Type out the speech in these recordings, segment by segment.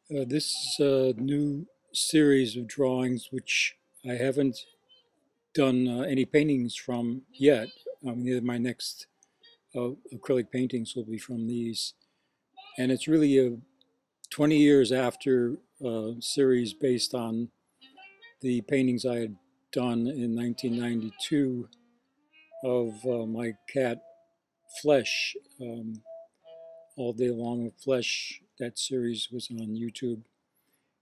This is a new series of drawings which I haven't done any paintings from yet. My next acrylic paintings will be from these. And it's really a 20 years after series based on the paintings I had done in 1992 of my cat Flesh, All Day Long with Flesh. That series was on YouTube.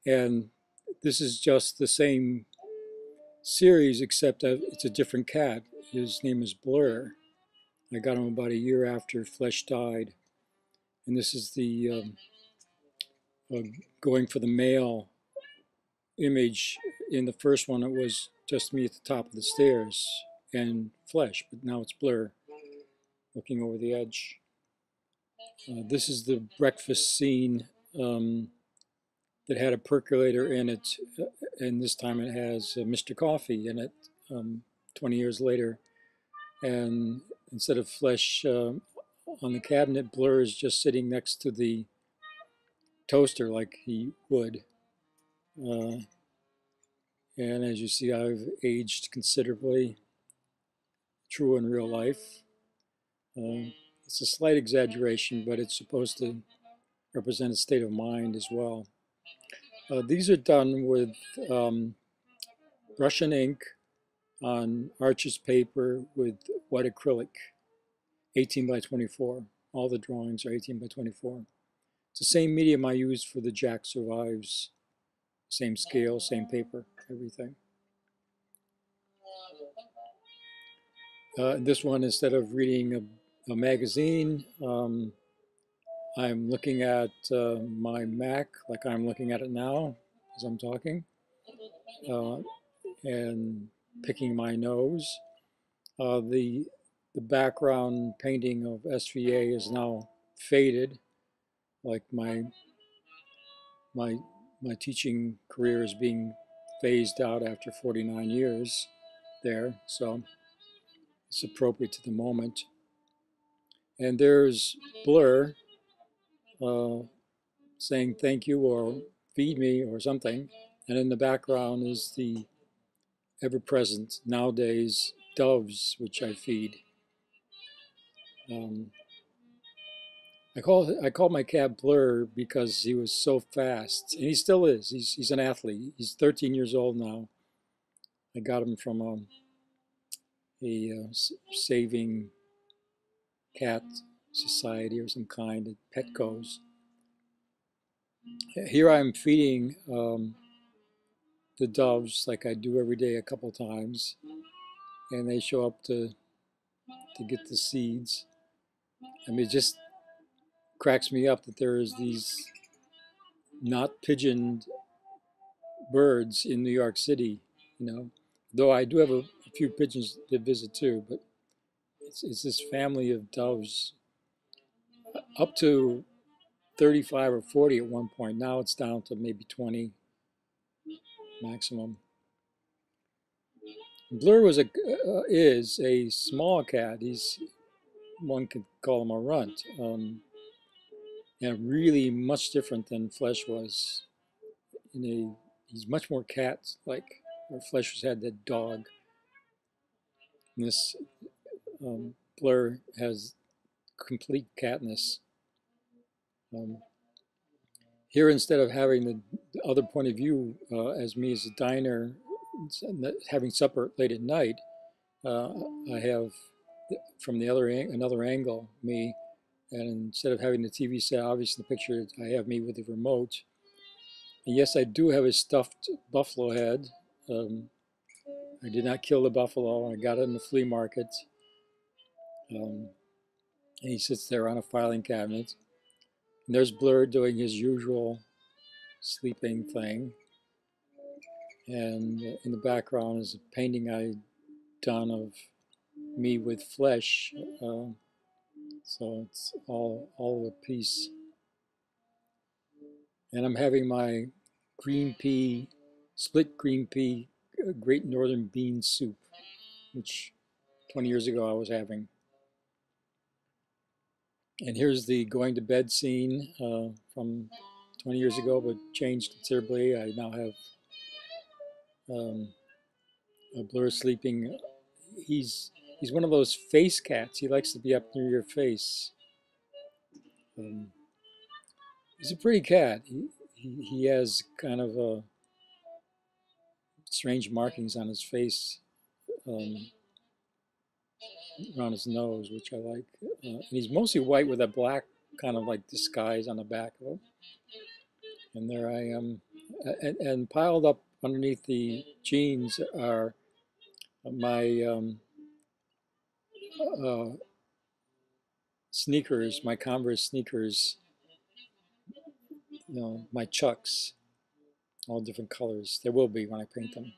And this is just the same series, except that it's a different cat. His name is Blur. I got him about a year after Flesh died. And this is the uh, going for the male image. In the first one, it was just me at the top of the stairs and Flesh, but now it's Blur looking over the edge. This is the breakfast scene that had a percolator in it, and this time it has Mr. Coffee in it 20 years later. And instead of Flesh on the cabinet, Blur is just sitting next to the toaster like he would. Uh, and as you see, I've aged considerably, true in real life. It's a slight exaggeration, but it's supposed to represent a state of mind as well. These are done with brush and ink on Arches paper with wet acrylic, 18 by 24. All the drawings are 18 by 24. It's the same medium I used for the Jack Survives, same scale, same paper, everything. This one, instead of reading a magazine, I'm looking at my Mac like I'm looking at it now as I'm talking, uh, and picking my nose. The background painting of SVA is now faded, like my my teaching career is being phased out after 49 years there, so it's appropriate to the moment. And there's Blur uh, saying thank you or feed me or something, and in the background is the ever-present nowadays doves, which I feed. Um, I call my cat Blur because he was so fast, and he still is. He's an athlete. He's 13 years old now. I got him from a saving cat society or some kind at Petco's. Here I'm feeding the doves like I do every day a couple times, and they show up to get the seeds. I mean, it just cracks me up that there's these not pigeoned birds in New York City, you know. Though I do have a few pigeons that visit too, but it's this family of doves, up to 35 or 40 at one point. Now it's down to maybe 20 maximum. Blur is a small cat. One could call him a runt, and really much different than Flesh was. He's much more cat-like. Where Flesh had that dog. And this Blur has complete catness. Um, Here, instead of having the other point of view as me as a diner, having supper late at night, I have from the another angle me, and instead of having the TV set, obviously the picture, I have me with the remote. And yes, I do have a stuffed buffalo head. Um, I did not kill the buffalo. I got it in the flea market. And he sits there on a filing cabinet. And there's Blur doing his usual sleeping thing. And in the background is a painting I done of me with Flesh. So it's all a piece. And I'm having my split green pea, Great Northern bean soup, which 20 years ago I was having. And here's the going to bed scene from 20 years ago, but changed considerably. I now have um, a Blur sleeping. He's he's one of those face cats. He likes to be up near your face. Um, he's a pretty cat. He has kind of strange markings on his face, um, around his nose, which I like. And he's mostly white with a black kind of like disguise on the back of him. And there I am. And piled up underneath the jeans are my uh, sneakers, my Converse sneakers, my Chucks, all different colors. There will be when I paint them.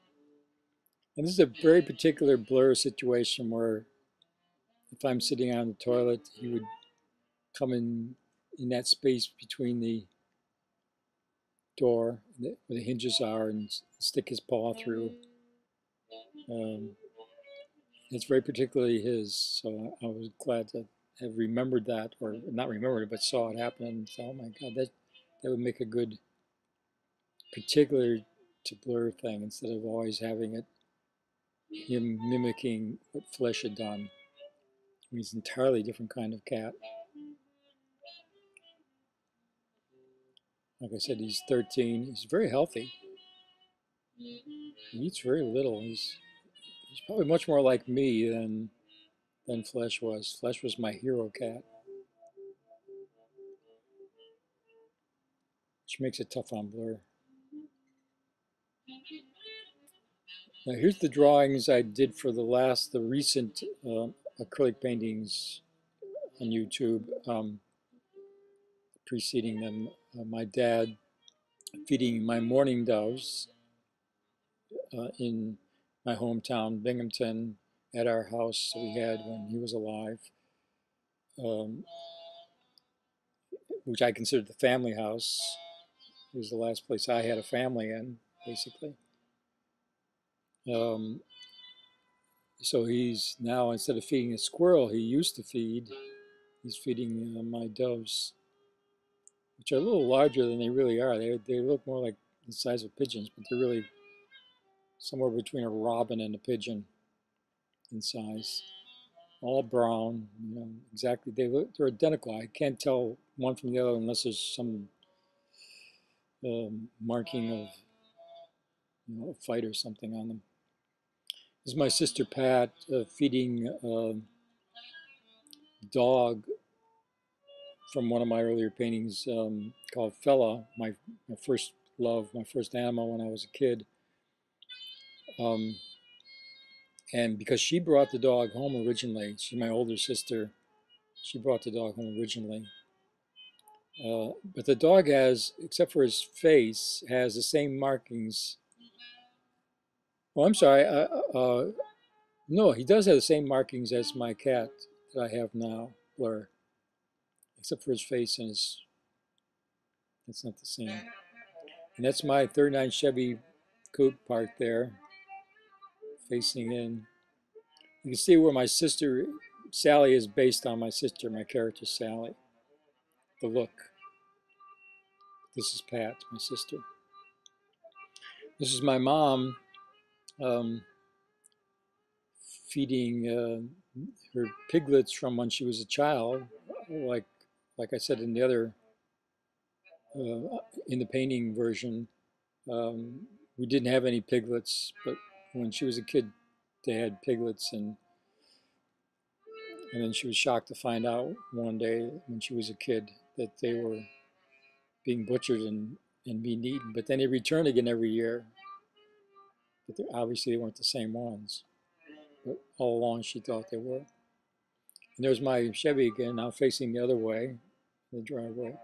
And this is a very particular Blur situation where if I'm sitting on the toilet, he would come in that space between the door where the hinges are and stick his paw through. Um, it's very particularly his, so I was glad to have remembered that, or not remembered it, but saw it happen and thought, oh my God, that would make a good particular to Blur thing instead of always having it him mimicking what Flesh had done. He's an entirely different kind of cat. Like I said, he's 13. He's very healthy. He eats very little. He's probably much more like me than Flesh was. Flesh was my hero cat, which makes it tough on Blur. Now here's the drawings I did for the recent acrylic paintings on YouTube, preceding them. My dad feeding my mourning doves in my hometown, Binghamton, at our house that we had when he was alive, um, which I considered the family house. It was the last place I had a family in, basically. Um, so he's now, instead of feeding a squirrel he used to feed, he's feeding my doves, which are a little larger than they really are. They look more like the size of pigeons, but they're really somewhere between a robin and a pigeon in size. All brown, exactly. They're identical. I can't tell one from the other unless there's some marking of a fight or something on them. This is my sister Pat feeding a dog from one of my earlier paintings called Fella, my first love, my first animal when I was a kid. And because she brought the dog home originally, she's my older sister, she brought the dog home originally. But the dog has, except for his face, has the same markings. Oh, I'm sorry. No, he does have the same markings as my cat that I have now, Blur, except for his face and his. It's not the same. And that's my 39 Chevy coupe parked there, facing in. You can see where my sister, Sally, is based on my sister, my character Sally. The look. This is Pat, my sister. This is my mom feeding her piglets from when she was a child. Like I said in the other, in the painting version, we didn't have any piglets, but when she was a kid, they had piglets, and then she was shocked to find out one day when she was a kid that they were being butchered and being eaten. But then they returned again every year. But obviously they weren't the same ones. But all along she thought they were. And there's my Chevy again, now facing the other way, the driveway.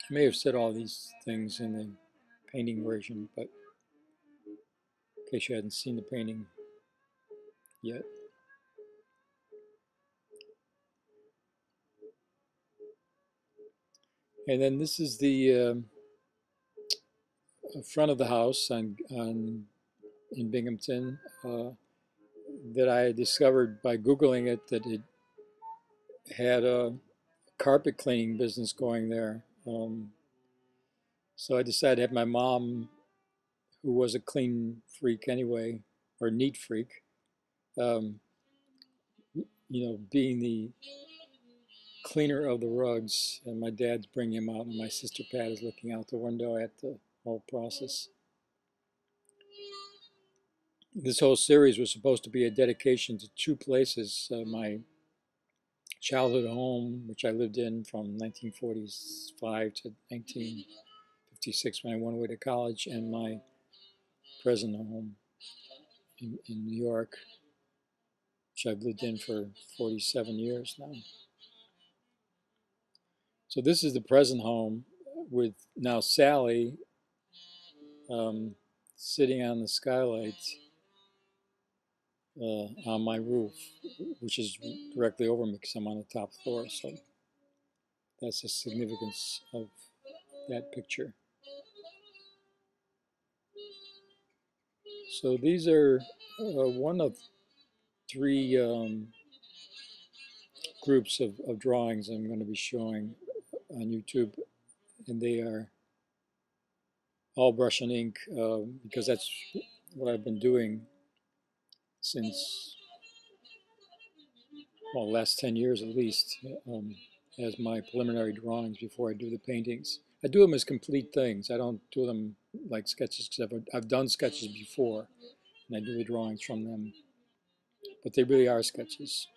I may have said all these things in the painting version, but in case you hadn't seen the painting yet. And then this is the front of the house in Binghamton that I discovered by Googling it, that it had a carpet cleaning business going there. So I decided to have my mom, who was a clean freak anyway, or neat freak, um, being the cleaner of the rugs, and my dad's bringing him out, and my sister Pat is looking out the window at the whole process. This whole series was supposed to be a dedication to two places, my childhood home, which I lived in from 1945 to 1956 when I went away to college, and my present home in New York, which I've lived in for 47 years now. So this is the present home with now Sally sitting on the skylight on my roof, which is directly over me because I'm on the top floor. So that's the significance of that picture. So these are one of three groups of drawings I'm going to be showing on YouTube, and they are all brush and ink because that's what I've been doing since, well, last 10 years at least, as my preliminary drawings before I do the paintings. I do them as complete things. I don't do them like sketches because I've done sketches before and I do the drawings from them, but they really are sketches.